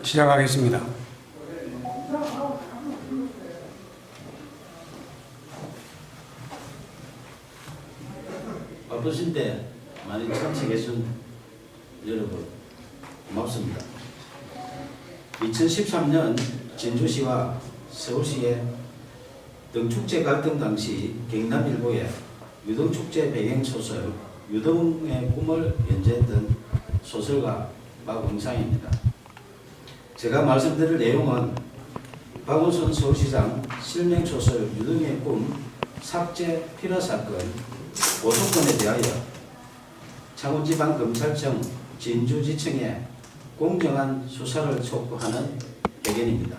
시작하겠습니다. 바쁘신데 많이 참석해준 여러분 고맙습니다. 2013년 진주시와 서울시의 등축제 갈등 당시 경남일보에 유등축제 배경소설 유등의 꿈을 연재했던 소설가 박원상입니다. 제가 말씀드릴 내용은 박원순 서울시장 실명소설 유등의 꿈 삭제 필화 사건 고소건에 대하여 창원지방검찰청 진주지청에 공정한 수사를 촉구하는 의견입니다.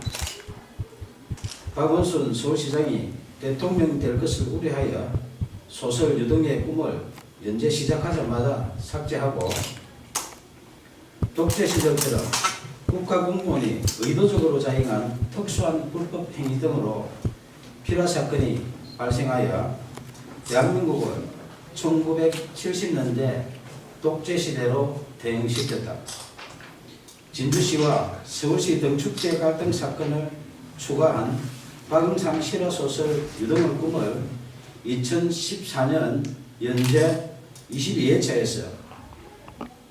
박원순 서울시장이 대통령 될 것을 우려하여 소설 유등의 꿈을 연재 시작하자마자 삭제하고 독재 시절처럼 국가공무원이 의도적으로 자행한 특수한 불법 행위 등으로 필화 사건이 발생하여 대한민국은 1970년대 독재 시대로 대응시켰다. 진주시와 서울시 등축제 갈등 사건을 추가한 박응상 실화소설 유등의 꿈을 2014년 연재 22회차에서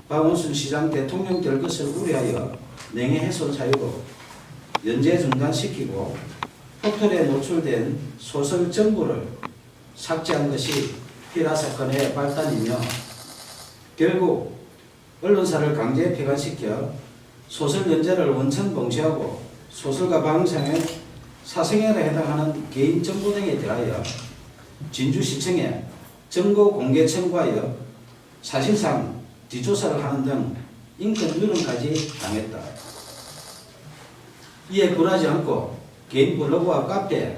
박원순 시장 대통령 될 것을 우려하여 명예훼손 사유로 연재 중단시키고 포털에 노출된 소설 전부를 삭제한 것이 필화 사건의 발단이며 결국 언론사를 강제 폐간시켜 소설 연재를 원천 봉쇄하고 소설가 박응상의 사생활에 해당하는 개인 정보 등에 대하여 진주시청에 정보 공개 청구하여 사실상 뒷조사를 하는 등 인권 누름까지 당했다. 이에 굴하지 않고 개인 블로그와 카페,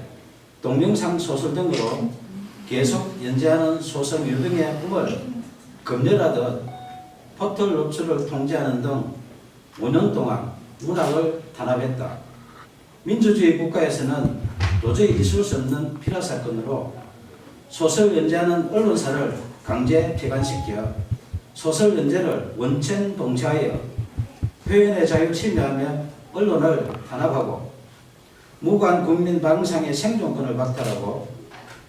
동영상 소설 등으로 계속 연재하는 소설 유등의 꿈을 검열하듯 포털 노출을 통제하는 등 5년 동안 문학을 탄압했다. 민주주의 국가에서는 도저히 있을 수 없는 필화 사건으로 소설 연재하는 언론사를 강제 폐간시켜 소설 연재를 원천 봉쇄하여 표현의 자유를 침해하며 언론을 탄압하고 무고한 국민 박응상의 생존권을 박탈하고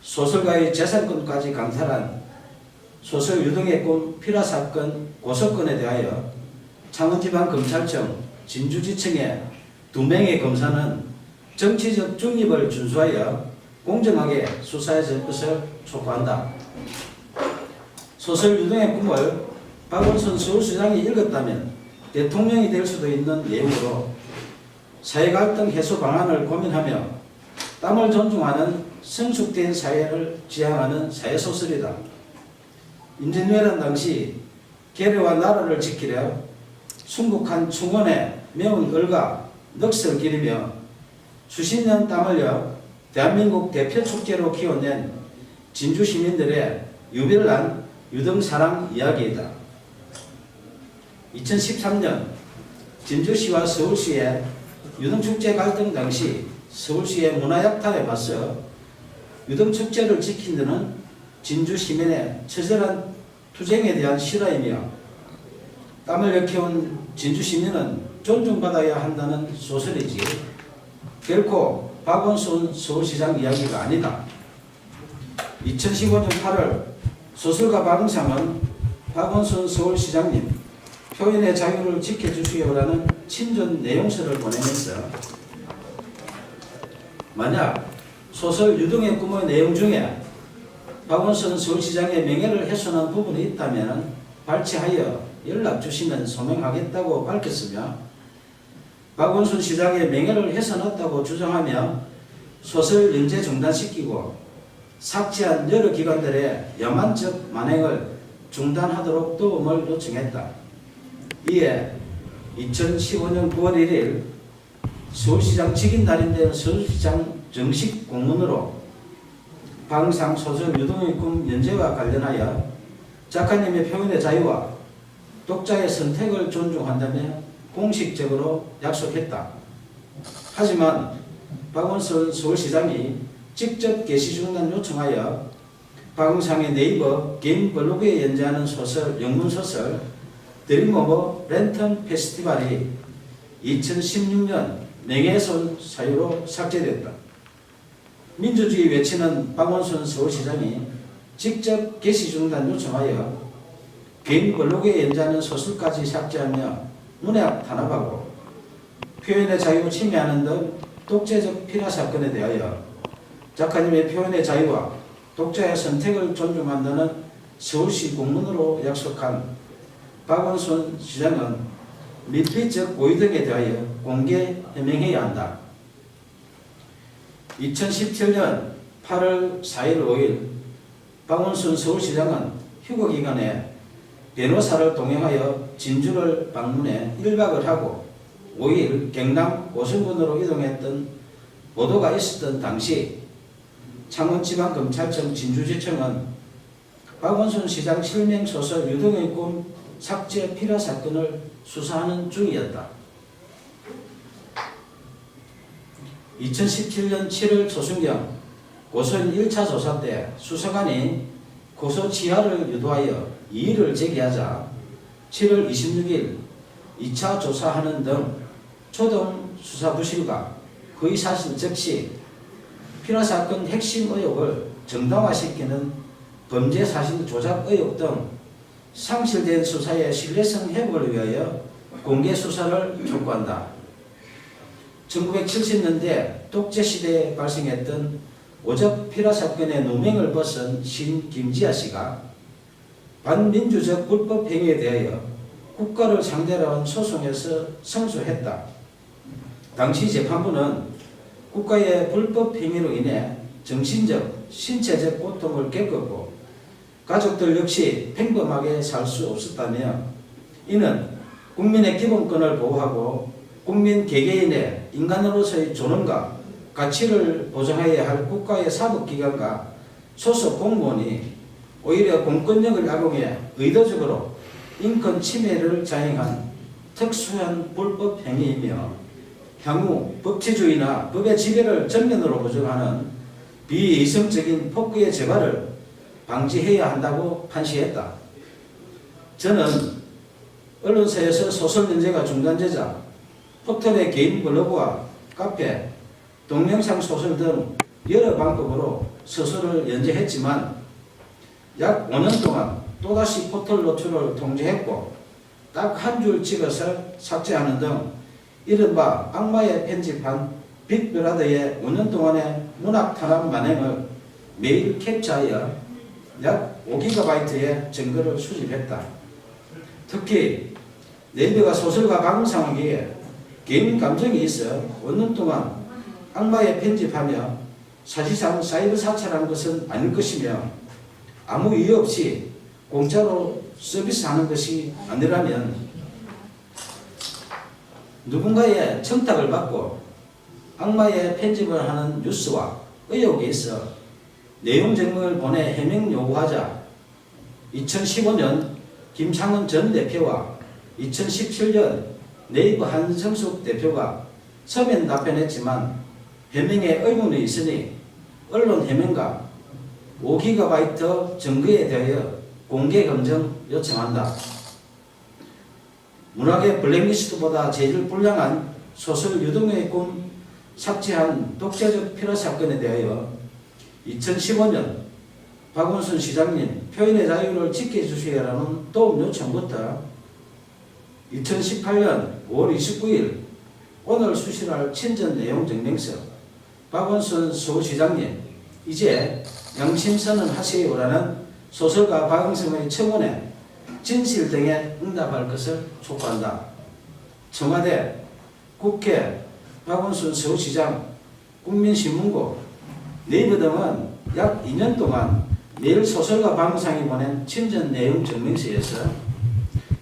소설가의 재산권까지 강탈한 소설 유등의 꿈 필화 사건 고소건에 대하여 창원지방검찰청 진주지청의 2명의 검사는 정치적 중립을 준수하여 공정하게 수사해 줄 것을 촉구한다. 소설 유등의 꿈을 박원순 서울시장이 읽었다면 대통령이 될 수도 있는 내용으로 사회갈등 해소 방안을 고민하며 땀을 존중하는 성숙된 사회를 지향하는 사회소설이다. 임진왜란 당시 계례와 나라를 지키려 순국한 충원에 매운 얼과 넋을 기리며 수십 년 땀 흘려 대한민국 대표 축제로 키워낸 진주 시민들의 유별난 유등사랑 이야기이다. 2013년 진주시와 서울시의 유등축제 갈등 당시 서울시의 문화약탈에 맞서 유등축제를 지킨 데는 진주 시민의 처절한 투쟁에 대한 실화이며 땀을 역해온 진주 시민은 존중받아야 한다는 소설이지 결코 박원순 서울시장 이야기가 아니다. 2015년 8월 소설가 박응상은 박원순 서울시장님 표현의 자유를 지켜주시오라는 친전 내용서를 보내면서 만약 소설 유등의 꿈의 내용 중에 박원순 서울시장의 명예를 훼손한 부분이 있다면 발췌하여 연락 주시면 소명하겠다고 밝혔으며 박원순 시장의 명예를 훼손했다고 주장하며 소설 연재 중단시키고 삭제한 여러 기관들의 야만적 만행을 중단하도록 도움을 요청했다. 이에 2015년 9월 1일 서울시장 직인 날인데 서울시장 정식 공문으로 박응상 소설 유등의 꿈 연재와 관련하여 작가님의 표현의 자유와 독자의 선택을 존중한다며 공식적으로 약속했다. 하지만 박원순 서울시장이 직접 게시 중단 요청하여 박응상의 네이버 개인 블로그에 연재하는 소설, 영문소설 드림 오브 랜턴 페스티벌이 2016년 명예훼손 사유로 삭제됐다. 민주주의 외치는 박원순 서울시장이 직접 게시 중단 요청하여 개인 블로그에 연재하는 소설까지 삭제하며 문학 탄압하고 표현의 자유 침해하는 등 독재적 피라 사건에 대하여 작가님의 표현의 자유와 독자의 선택을 존중한다는 서울시 공문으로 약속한 박원순 시장은 밀폐적 고의 등에 대하여 공개 해명해야 한다. 2017년 8월 4일 5일 박원순 서울시장은 휴거기간에 변호사를 동행하여 진주를 방문해 1박을 하고 5일 경남 고성군으로 이동했던 보도가 있었던 당시 창원지방검찰청 진주지청은 박원순 시장 실명 소설 유동의 꿈 삭제 피라 사건을 수사하는 중이었다. 2017년 7월 초순경 고소인 1차 조사 때 수사관이 고소 취하를 유도하여 이의를 제기하자 7월 26일 2차 조사하는 등 초동 수사 부실과 거의 사실 즉시 피라 사건 핵심 의혹을 정당화시키는 범죄 사실 조작 의혹 등 상실된 수사의 신뢰성 회복을 위하여 공개 수사를 촉구한다. 1970년대 독재시대에 발생했던 오적 피라 사건의 누명을 벗은 시인 김지아 씨가 반민주적 불법 행위에 대하여 국가를 상대로 한 소송에서 승소했다. 당시 재판부는 국가의 불법 행위로 인해 정신적, 신체적 고통을 겪었고 가족들 역시 평범하게 살 수 없었다며 이는 국민의 기본권을 보호하고 국민 개개인의 인간으로서의 존엄과 가치를 보장해야 할 국가의 사법기관과 소속 공무원이 오히려 공권력을 악용해 의도적으로 인권 침해를 자행한 특수한 불법 행위이며 향후 법치주의나 법의 지배를 전면으로 부정하는 비이성적인 폭거의 재발을 방지해야 한다고 판시했다. 저는 언론사에서 소설 연재가 중단되자 포털의 개인 블로그와 카페, 동영상 소설 등 여러 방법으로 소설을 연재했지만 약 5년 동안 또다시 포털 노출을 통제했고 딱 한 줄 찍어서 삭제하는 등 이른바 악마의 편집한 빅브라더의 5년 동안의 문학 탄압 만행을 매일 캡처하여 약 5GB의 증거를 수집했다. 특히 네이버가 소설가 방송하기에 개인 감정이 있어 5년 동안 악마의 편집하며 사실상 사이버 사찰한 것은 아닐 것이며 아무 이유 없이 공짜로 서비스하는 것이 아니라면 누군가의 청탁을 받고 악마의 편집을 하는 뉴스와 의혹이 있어 내용 증명을 보내 해명 요구하자 2015년 김상훈 전 대표와 2017년 네이버 한성숙 대표가 서면 답변했지만 해명에 의문이 있으니 언론 해명과 5GB 증거에 대하여 공개 검증 요청한다. 문학의 블랙리스트보다 재질 불량한 소설 유동의 꿈 삭제한 독재적 피라 사건에 대하여 2015년 박원순 시장님 표현의 자유를 지켜주시라는 도움 요청부터 2018년 5월 29일 오늘 수신할 친전 내용 증명서 박원순 서울시장님 이제 양심선언 하세요라는 소설가 박영성의 청원에 진실 등에 응답할 것을 촉구한다. 청와대, 국회, 박원순 서울시장, 국민신문고, 네이버 등은 약 2년 동안 매일 소설가 박영상이 보낸 친전 내용 증명서에서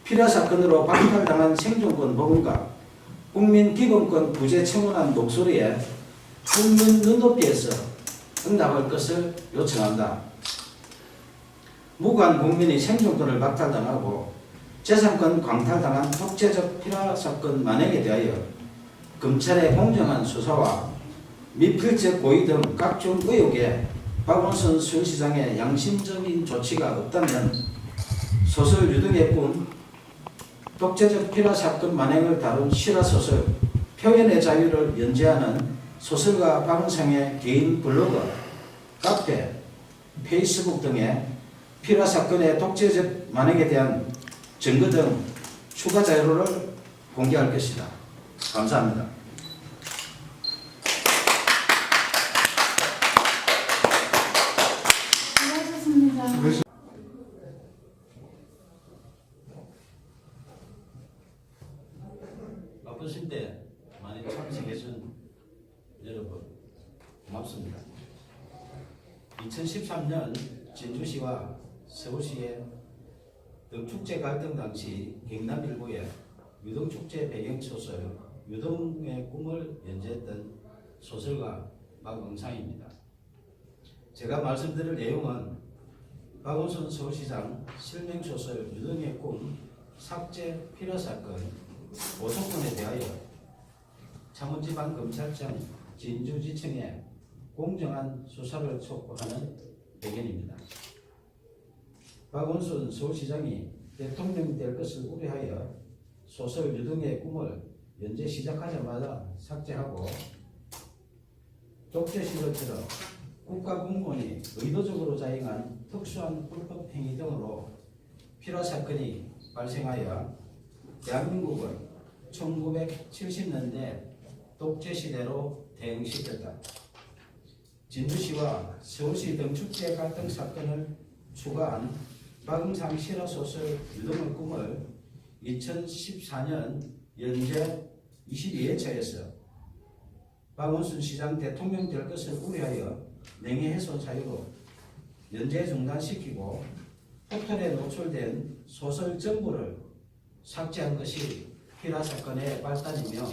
피라 사건으로 박탈당한 생존권 복원과 국민 기본권 부재 청원한 목소리에 국민 눈높이에서 응답할 것을 요청한다. 무관 국민이 생존권을 박탈당하고 재산권 광탈당한 독재적 피라 사건 만행에 대하여 검찰의 공정한 수사와 미필적 고의 등 각종 의혹에 박원순 서울시장의 양심적인 조치가 없다면 소설 유등의 꿈 독재적 피라 사건 만행을 다룬 실화소설 표현의 자유를 연재하는 소설가 박은상의 개인 블로그, 카페, 페이스북 등에 피라 사건의 독재적 만행에 대한 증거 등 추가 자료를 공개할 것이다. 감사합니다. 수고하셨습니다. 바쁘신데 많이 참석해준 여러분 고맙습니다. 2013년 진주시와 서울시의 등축제 갈등 당시 경남일보의 유등축제 배경소설 유등의 꿈을 연재했던 소설가 박응상입니다. 제가 말씀드릴 내용은 박원순 서울시장 실명소설 유등의 꿈 삭제 필요 사건 고소건에 대하여 창원지방검찰청 진주지청에 공정한 수사를 촉구하는 배경입니다. 박원순 서울시장이 대통령이 될 것을 우려하여 소설 유등의 꿈을 연재 시작하자마자 삭제하고 독재시절처럼 국가공무원이 의도적으로 자행한 특수한 불법 행위 등으로 필화 사건이 발생하여 대한민국은 1970년대 독재시대로 대응시켰다. 진주시와 서울시 등축제 갈등 사건을 추가한 박응상 실화소설 유등의 꿈을 2014년 연재 22회차에서 박원순 시장 대통령 될 것을 우려하여 명예훼손 사유로 연재 중단시키고 포털에 노출된 소설 전부를 삭제한 것이 필화 사건의 발단이며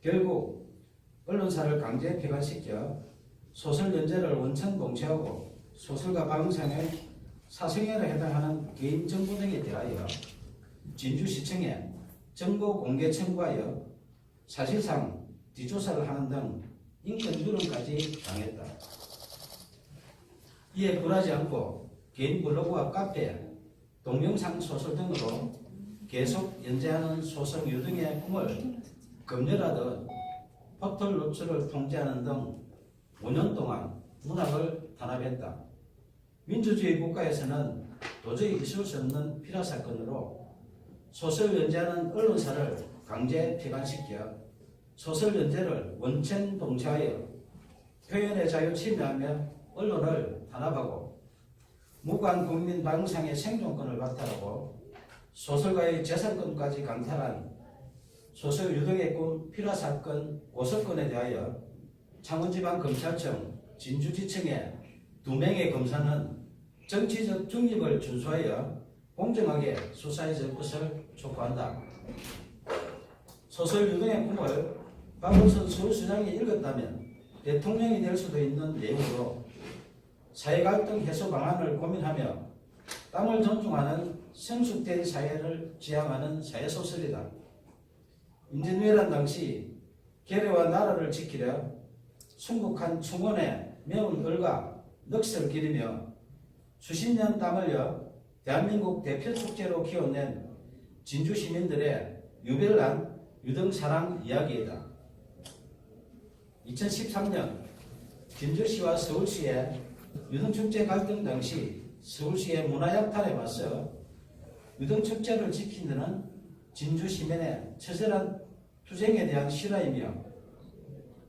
결국 언론사를 강제 폐간시켜 소설 연재를 원천 봉쇄하고 소설가 박응상의 사생활에 해당하는 개인 정보 등에 대하여 진주시청에 정보 공개 청구하여 사실상 뒷조사를 하는 등 인권 유린까지 당했다. 이에 굴하지 않고 개인 블로그와 카페, 동영상 소설 등으로 계속 연재하는 소설 유등의 꿈을 검열하듯 포털 노출을 통제하는 등 5년 동안 문학을 탄압했다. 민주주의 국가에서는 도저히 있을 수 없는 필화 사건으로 소설 연재하는 언론사를 강제 폐간시켜 소설 연재를 원천 봉쇄하여 표현의 자유 침해하며 언론을 탄압하고 무관 국민 박응상의 생존권을 박탈하고 소설가의 재산권까지 강탈한 소설 유등의 꿈 필화 사건 고소건에 대하여 창원지방검찰청 진주지청의 2명의 검사는 정치적 중립을 준수하여 공정하게 수사해 줄 것을 촉구한다. 소설 유등의 꿈을 박원순 서울시장이 읽었다면 대통령이 될 수도 있는 내용으로 사회갈등 해소 방안을 고민하며 땀을 존중하는 성숙된 사회를 지향하는 사회소설이다. 임진왜란 당시 계례와 나라를 지키려 순국한 충원에 매운 을과 넋을 기리며 수십 년 땀 흘려 대한민국 대표 축제로 키워낸 진주 시민들의 유별난 유등 사랑 이야기이다. 2013년 진주시와 서울시의 유등축제 갈등 당시 서울시의 문화약탈에 맞서 유등축제를 지키는 진주 시민의 처절한 투쟁에 대한 실화이며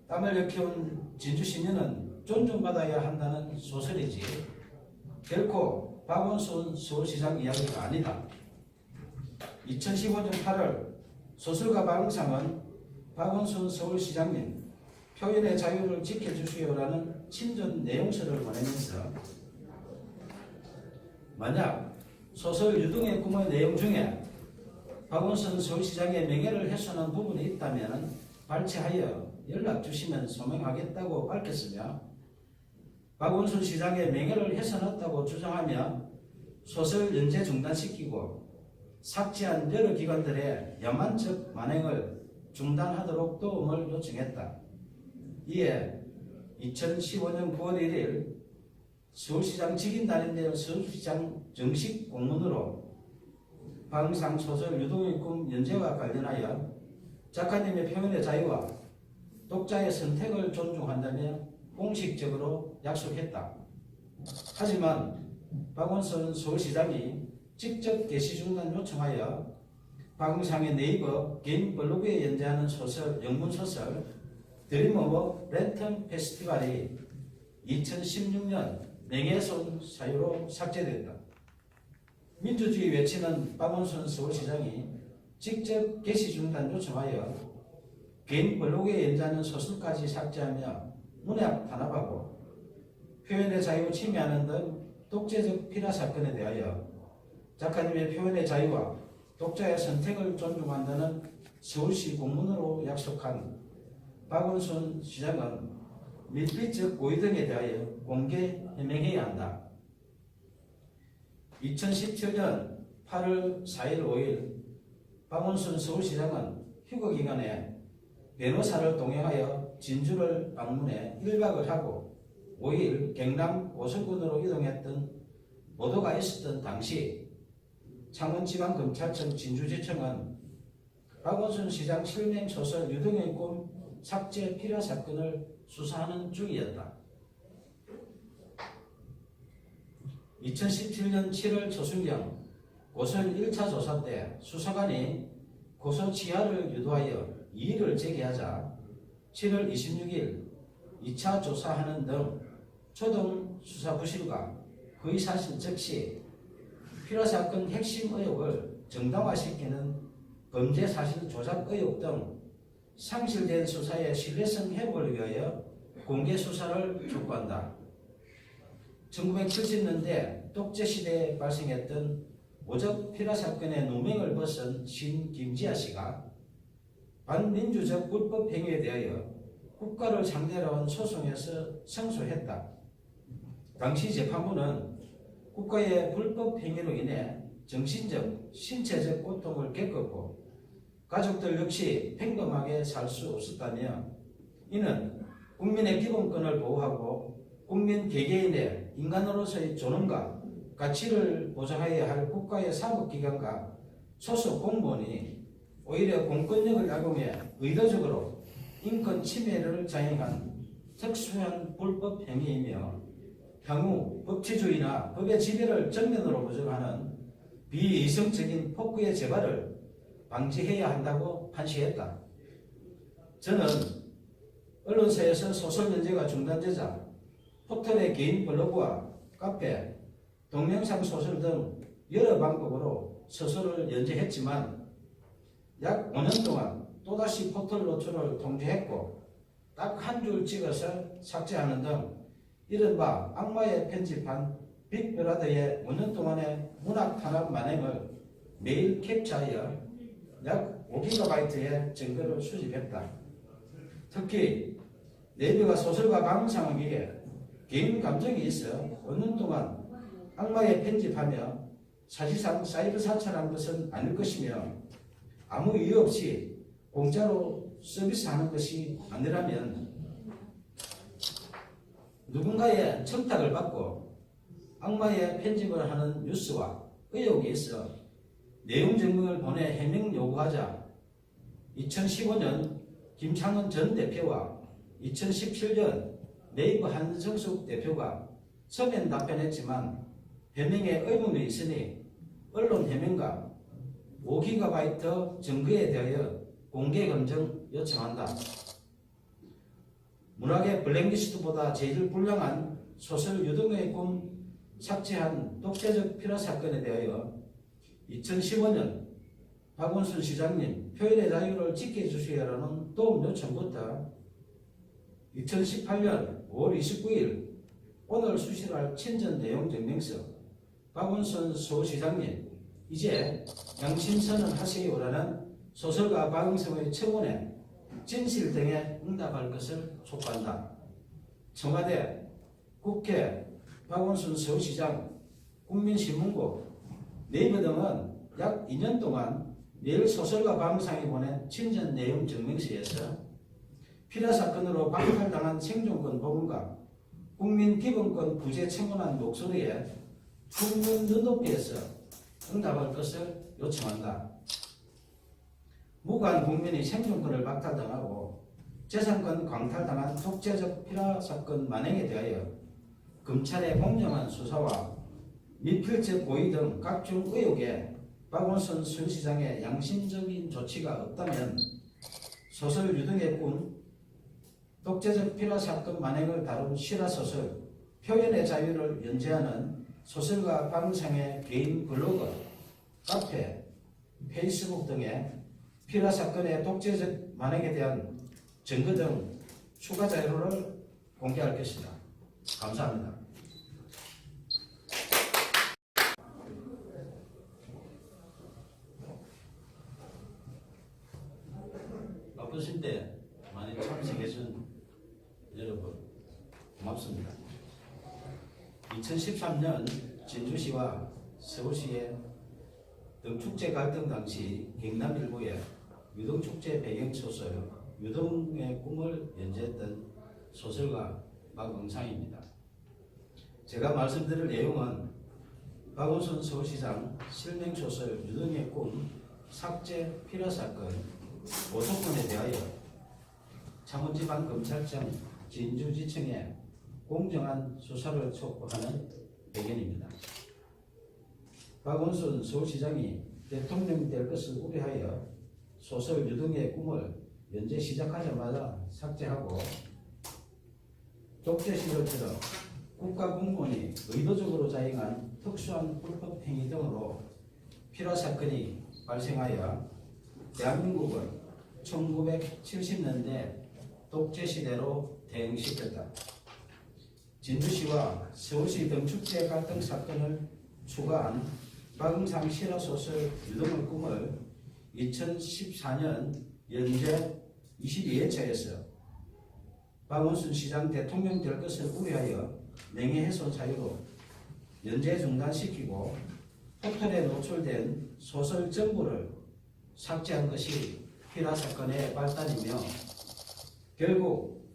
땀을 일깨운 진주 시민은 존중받아야 한다는 소설이지 결코 박원순 서울시장 이야기가 아니다. 2015년 8월 소설가 박응상은 박원순 서울시장님 표현의 자유를 지켜주시오라는 친전 내용서를 보내면서 만약 소설 유등의 꿈의 내용 중에 박원순 서울시장의 명예를 훼손한 부분이 있다면 발췌하여 연락 주시면 소명하겠다고 밝혔으며 박원순 시장의 명예를 훼손했다고 주장하며 소설 연재 중단시키고 삭제한 여러 기관들의 야만적 만행을 중단하도록 도움을 요청했다. 이에 2015년 9월 1일 서울시장 직인날인데요. 서울시장 정식 공문으로 방상 소설 유동의 꿈 연재와 관련하여 작가님의 표현의 자유와 독자의 선택을 존중한다며 공식적으로 약속했다. 하지만 박원순 서울시장이 직접 게시 중단 요청하여 방상의 네이버 개인 블로그에 연재하는 소설, 영문소설 드림 오브 랜턴 페스티벌이 2016년 명예훼손 사유로 삭제됐다. 민주주의 외치는 박원순 서울시장이 직접 게시 중단 요청하여 개인 블로그에 연재하는 소설까지 삭제하며 문학 탄압하고 표현의 자유 침해하는 등 독재적 피라 사건에 대하여 작가님의 표현의 자유와 독자의 선택을 존중한다는 서울시 공문으로 약속한 박원순 시장은 밀비적 고의 등에 대하여 공개 해명해야 한다. 2017년 8월 4일 5일 박원순 서울시장은 휴거 기간에 변호사를 동행하여 진주를 방문해 1박을 하고 5일 경남 고성군으로 이동했던 보도가 있었던 당시 창원지방검찰청 진주지청은 박원순 시장 실명 소설 유동의 꿈 삭제 필요 사건을 수사하는 중이었다. 2017년 7월 초순경 고소인 1차 조사 때 수사관이 고소 취하를 유도하여 이의를 제기하자 7월 26일 2차 조사하는 등 초동 수사 부실과 허위사실 적시 필요사건 핵심 의혹을 정당화시키는 범죄사실 조작 의혹 등 상실된 수사의 신뢰성 회복을 위하여 공개 수사를 촉구한다. 1970년대 독재시대에 발생했던 오적 필요사건의 누명을 벗은 신 김지아 씨가 반민주적 불법 행위에 대하여 국가를 상대로 한 소송에서胜소했다. 당시 재판부는 국가의 불법 행위로 인해 정신적, 신체적 고통을 겪었고 가족들 역시 평범하게 살 수 없었다며 이는 국민의 기본권을 보호하고 국민 개개인의 인간으로서의 존엄과 가치를 보장해야 할 국가의 사법기관과 소속 공무원이 오히려 공권력을 악용해 의도적으로 인권 침해를 자행한 특수한 불법 행위이며 향후 법치주의나 법의 지배를 정면으로 부정하는 비이성적인 폭구의 재발을 방지해야 한다고 판시했다. 저는 언론사에서 소설 연재가 중단되자 포털의 개인 블로그와 카페, 동영상 소설 등 여러 방법으로 소설을 연재했지만 약 5년 동안 또다시 포털 노출을 통제했고 딱 한 줄 찍어서 삭제하는 등 이른바 악마의 편집한 빅브라더의 5년 동안의 문학 탄압 만행을 매일 캡처하여 약 5GB의 증거를 수집했다. 특히 네이버가 소설가 방상하기에 개인 감정이 있어 5년 동안 악마의 편집하며 사실상 사이버 사찰한 것은 아닐 것이며 아무 이유 없이 공짜로 서비스하는 것이 아니라면 누군가의 청탁을 받고 악마의 편집을 하는 뉴스와 의혹이 있어 내용 증명을 보내 해명 요구하자 2015년 김창원 전 대표와 2017년 네이버 한성숙 대표가 서면 답변했지만 해명에 의문이 있으니 언론 해명과 5GB 증거에 대하여 공개 검증 요청한다. 문학의 블랙리스트보다 제일 불량한 소설 유동의 꿈 삭제한 독재적 필요 사건에 대하여 2015년 박원순 시장님 표현의 자유를 지켜주시라는 도움 요청부터 2018년 5월 29일 오늘 수시할 친전 내용 증명서 박원순 서울시장님 이제 양심선언 하세요라는 소설가 박응성의 청원에 진실 등에 응답할 것을 촉구한다. 청와대, 국회, 박원순 서울시장, 국민신문고, 네이버 등은 약 2년 동안 매일 소설가 박응성이 보낸 친전 내용 증명서에서 피라 사건으로 박탈당한 생존권 복원과 국민 기본권 부재 청원한 목소리에 국민 눈높이에서 응답할 것을 요청한다. 무고한 국민의 생존권을 박탈당하고 재산권 광탈당한 독재적 피라 사건 만행에 대하여 검찰의 공정한 수사와 미필적 고의 등 각종 의혹에 박원순 서울시장의 양심적인 조치가 없다면 소설 유등의 꿈, 독재적 피라 사건 만행을 다룬 실화소설 표현의 자유를 연재하는 소설가 박은상의 개인 블로그, 카페, 페이스북 등에 피라 사건의 독재적 만행에 대한 증거 등 추가 자료를 공개할 것이다. 감사합니다. 바쁘신데 많이 참석해준 여러분 고맙습니다. 2013년 진주시와 서울시의 등축제 갈등 당시 경남 일부의 유등축제 배경소설 유등의 꿈을 연재했던 소설가 박응상입니다. 제가 말씀드릴 내용은 박원순 서울시장 실명소설 유등의 꿈 삭제 필요 사건 보도권에 대하여 창원지방검찰청 진주지청에 공정한 수사를 촉구하는 배경입니다. 박원순 서울시장이 대통령이 될 것을 우려하여 소설 유등의 꿈을 연재 시작하자마자 삭제하고 독재 시절처럼 국가공무원이 의도적으로 자행한 특수한 불법 행위 등으로 피라 사건이 발생하여 대한민국을 1970년대 독재 시대로 대응시켰다. 진주시와 서울시 등축제 갈등 사건을 추가한 박응상 실화소설 유등의 꿈을 2014년 연재 22회차에서 박원순 시장 대통령 될 것을 우려하여 명예훼손 사유로 연재 중단시키고 포털에 노출된 소설 전부를 삭제한 것이 피라 사건의 발단이며 결국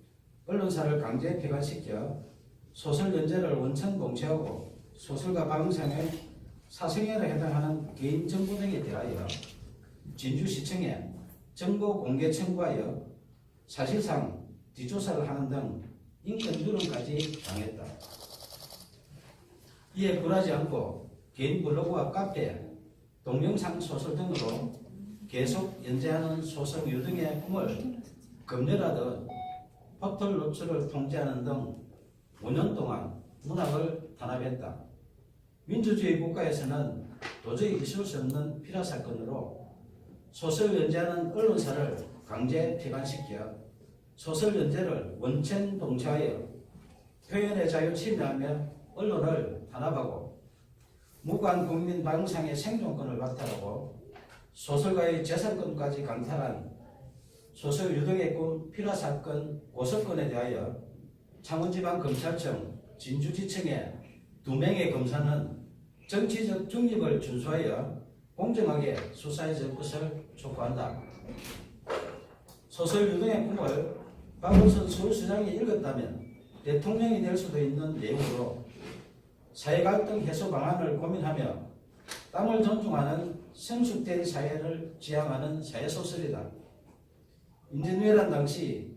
언론사를 강제 폐간시켜 소설 연재를 원천 봉쇄하고 소설가 박응상의 사생활에 해당하는 개인 정보 등에 대하여 진주시청에 정보 공개 청구하여 사실상 뒷조사를 하는 등 인권 누름까지 당했다. 이에 굴하지 않고 개인 블로그와 카페, 동영상 소설 등으로 계속 연재하는 소설 유등의 꿈을 검열하듯 포털 노출을 통제하는 등 5년 동안 문학을 탄압했다. 민주주의 국가에서는 도저히 있을 수 없는 피라 사건으로 소설 연재하는 언론사를 강제 폐간시켜 소설 연재를 원천 봉쇄하여 표현의 자유 침해하며 언론을 탄압하고 무고한 국민 박응상의 생존권을 박탈하고 소설가의 재산권까지 강탈한 소설 유등의 꿈 피라 사건 고소건에 대하여 창원지방검찰청 진주지청의 2명의 검사는 정치적 중립을 준수하여 공정하게 수사해 줄 것을 촉구한다. 소설 유등의 꿈을 박원순 서울시장이 읽었다면 대통령이 될 수도 있는 내용으로 사회갈등 해소 방안을 고민하며 땀을 존중하는 성숙된 사회를 지향하는 사회소설이다. 임진왜란 당시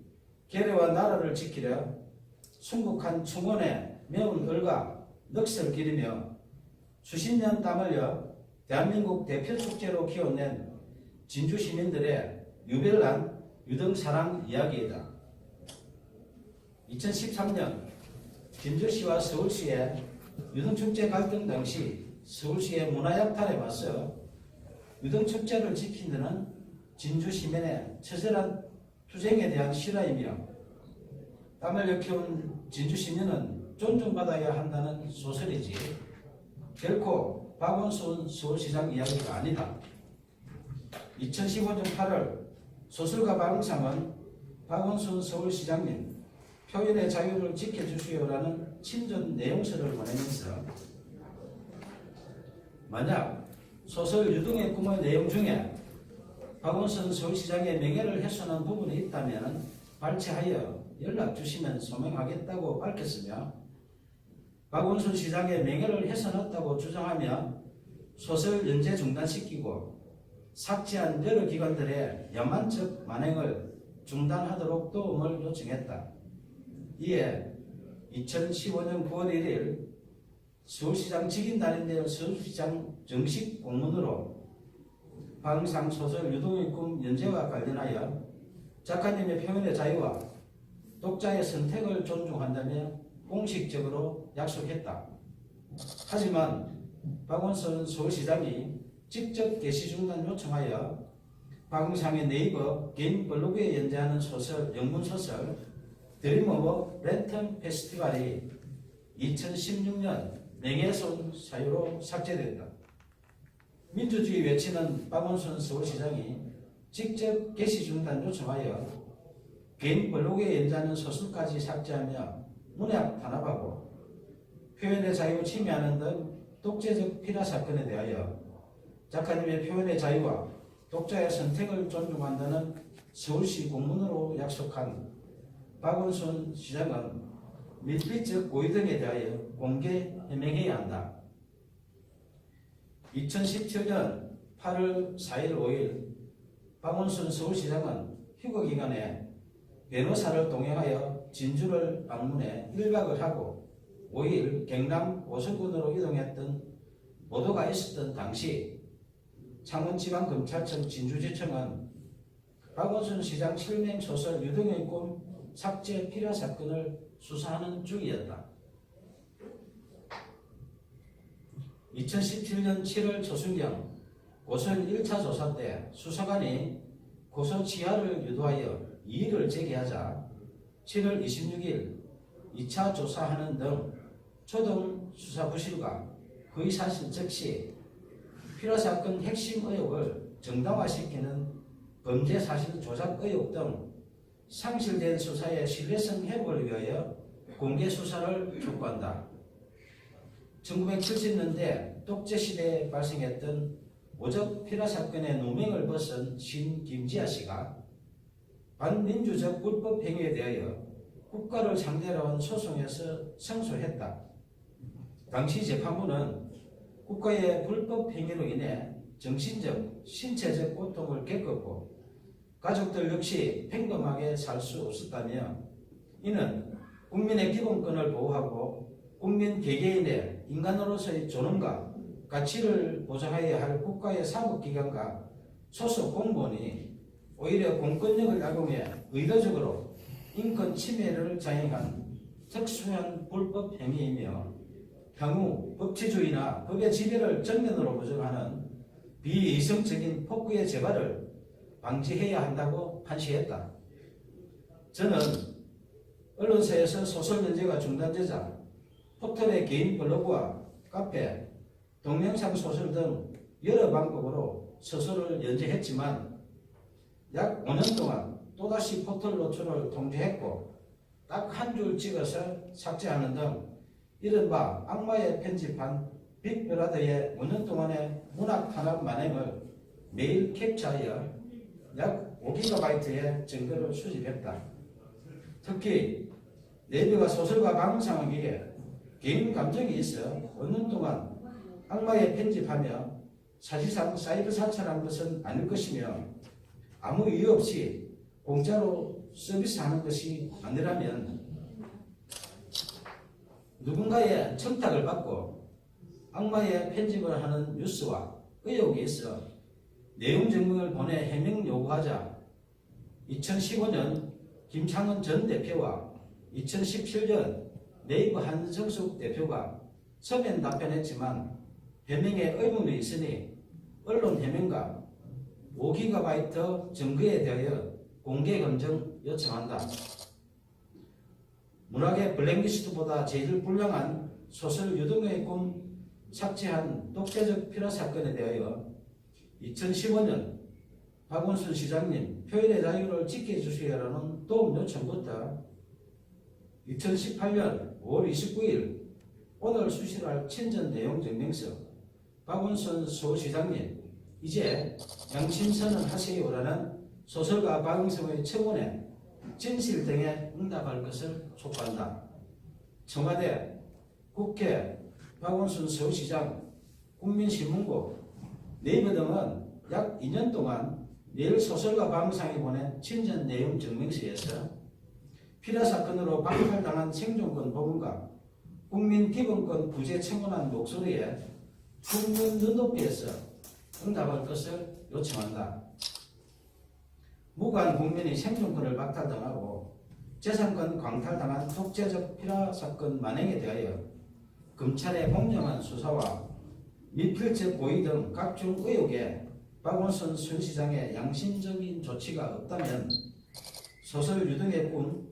계례와 나라를 지키려 순국한 충원에 매운 얼과 넋을 기리며 수십 년 땀 흘려 대한민국 대표 축제로 키워낸 진주 시민들의 유별난 유등사랑 이야기이다. 2013년 진주시와 서울시의 유등축제 갈등 당시 서울시의 문화약탈에 맞서 유등축제를 지킨 데는 진주 시민의 처절한 투쟁에 대한 실화이며 땀을 흘려 키운 진주 시민은 존중받아야 한다는 소설이지 결코 박원순 서울시장 이야기가 아니다. 2015년 8월 소설가 박응상은 박원순 서울시장님 표현의 자유를 지켜주시오라는 친전 내용서를 보내면서 만약 소설 유등의 꿈의 내용 중에 박원순 서울시장의 명예를 훼손한 부분이 있다면 발췌하여 연락 주시면 소명하겠다고 밝혔으며 박원순 시장의 명예를 훼손했다고 주장하며 소설 연재 중단시키고 삭제한 여러 기관들의 야만적 만행을 중단하도록 도움을 요청했다. 이에 2015년 9월 1일 서울시장 직인단인데요. 서울시장 정식 공문으로 박응상 소설 유동의 꿈 연재와 관련하여 작가님의 표현의 자유와 독자의 선택을 존중한다며 공식적으로 약속했다. 하지만 박원순 서울시장이 직접 게시 중단 요청하여 박응상의 네이버 개인 블로그에 연재하는 소설, 영문소설 드림 오브 랜턴 페스티벌이 2016년 명예훼손 사유로 삭제됐다. 민주주의 외치는 박원순 서울시장이 직접 게시 중단 요청하여 개인 블로그에 연재하는 소설까지 삭제하며 문학 탄압하고 표현의 자유 침해하는 등 독재적 피라 사건에 대하여 작가님의 표현의 자유와 독자의 선택을 존중한다는 서울시 공문으로 약속한 박원순 시장은 밀비적 고의 등에 대하여 공개 해명해야 한다. 2017년 8월 4일 5일 박원순 서울시장은 휴거기간에 변호사를 동행하여 진주를 방문해 1박을 하고 5일 경남 오성군으로 이동했던 보도가 있었던 당시 창원지방검찰청 진주지청은 박원순 시장 실명 소설 유동의 꿈 삭제 필요 사건을 수사하는 중이었다. 2017년 7월 초순경 고소인 1차 조사 때 수사관이 고소 취하를 유도하여 이의를 제기하자 7월 26일 2차 조사하는 등 초동 수사 부실과 거의 사실 즉시 필요사건 핵심 의혹을 정당화시키는 범죄 사실 조작 의혹 등 상실된 수사의 신뢰성 회복을 위하여 공개 수사를 촉구한다. 1970년대 독재시대에 발생했던 오적 필요사건의 누명을 벗은 신 김지아 씨가 반민주적 불법 행위에 대하여 국가를 상대로 한 소송에서胜소했다. 당시 재판부는 국가의 불법 행위로 인해 정신적, 신체적 고통을 겪었고 가족들 역시 평범하게 살 수 없었다며 이는 국민의 기본권을 보호하고 국민 개개인의 인간으로서의 존엄과 가치를 보장해야 할 국가의 사법기관과 소속 공무원이 오히려 공권력을 악용해 의도적으로 인권 침해를 자행한 특수한 불법 행위이며 향후 법치주의나 법의 지배를 정면으로 부정하는 비이성적인 폭구의 재발을 방지해야 한다고 판시했다. 저는 언론사에서 소설 연재가 중단되자 포털의 개인 블로그와 카페, 동영상 소설 등 여러 방법으로 소설을 연재했지만 약 5년 동안 또다시 포털 노출을 통제했고 딱 한 줄 찍어서 삭제하는 등 이른바 악마의 편집한 빅브라더의 5년 동안의 문학 탄압 만행을 매일 캡처하여 약 5GB의 증거를 수집했다. 특히 내비가 소설가 박응상에게 개인 감정이 있어 5년 동안 악마의 편집하며 사실상 사이버 사찰한 것은 아닐 것이며 아무 이유 없이 공짜로 서비스하는 것이 아니라면 누군가의 청탁을 받고 악마의 편집을 하는 뉴스와 의혹이 있어 내용 증명을 보내 해명 요구하자 2015년 김창원 전 대표와 2017년 네이버 한성숙 대표가 서면 답변했지만 해명에 의문이 있으니 언론 해명과 5GB 증거에 대하여 공개 검증 요청한다. 문학의 블랙리스트보다 제일 불량한 소설 유동의 꿈 삭제한 독재적 필요 사건에 대하여 2015년 박원순 시장님 표현의 자유를 지켜주시라는 도움 요청부터 2018년 5월 29일 오늘 수시할 친전 내용 증명서 박원순 서울시장님 이제 양심선언 하세요라는 소설가 박응성의 청원에 진실 등에 응답할 것을 촉구한다. 청와대, 국회, 박원순 서울시장 국민신문고, 네이버 등은 약 2년 동안 매일 소설가 박무상이 보낸 친전 내용 증명서에서 피라 사건으로 박탈당한 생존권 보험과 국민 기본권 부재 청원한 목소리에 국민 눈높이에서 응답할 것을 요청한다. 무관 국민이 생존권을 박탈당하고 재산권 광탈당한 독재적 피라 사건 만행에 대하여 검찰의 공정한 수사와 미필적 고의 등 각종 의혹에 박원순 수시장의 양심적인 조치가 없다면 소설 유등의 꿈,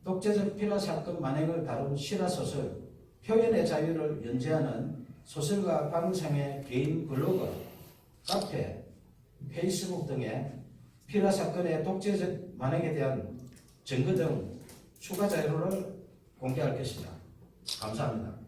독재적 피라 사건 만행을 다룬 실화소설 표현의 자유를 연재하는 소설가 박무상의 개인 블로그, 카페, 페이스북 등에 피라 사건의 독재적 만행에 대한 증거 등 추가 자료를 공개할 것이다. 감사합니다.